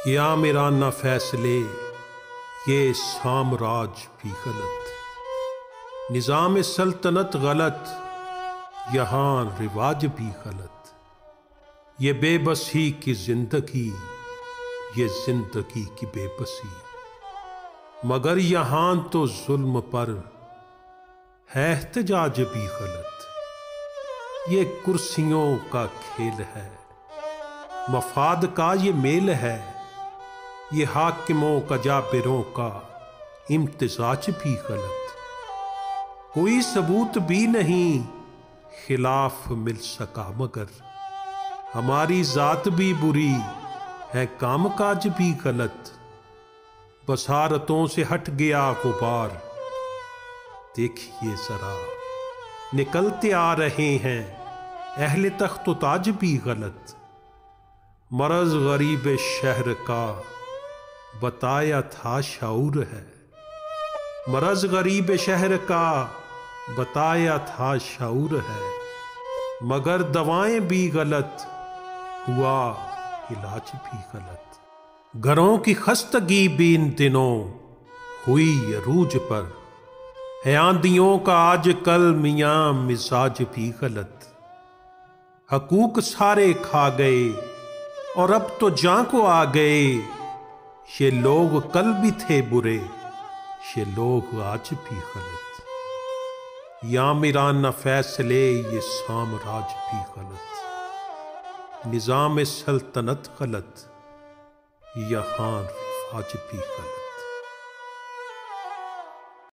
ये आमिराना फैसले, ये साम्राज भी गलत, निज़ाम सल्तनत गलत, यहाँ रिवाज भी गलत। ये बेबसी की जिंदगी, ये जिंदगी की बेबसी, मगर यहाँ तो जुल्म पर है एहतजाज भी गलत। ये कुर्सियों का खेल है, मफाद का ये मेल है, ये हाकिमों का जाबिरों का इम्तिजाज भी गलत। कोई सबूत भी नहीं खिलाफ मिल सका, मगर हमारी जात भी बुरी है, कामकाज भी गलत। बसारतों से हट गया गुबार, देखिए जरा निकलते आ रहे हैं अहले तख्त व ताज भी गलत। मरज गरीब शहर का बताया था शऊर है, मरज गरीब शहर का बताया था शऊर है, मगर दवाएं भी गलत, हुआ इलाज भी गलत। घरों की खस्तगी भी इन दिनों हुई अरूज पर है, आंधियों का आजकल मियां मिजाज भी गलत। हकूक सारे खा गए और अब तो जान को आ गए, ये लोग कल भी थे बुरे, ये लोग आज भी गलत। ये आमिराना फैसले, ये साम्राज भी गलत, निज़ाम सल्तनत गलत, यहाँ रिवाज भी गलत।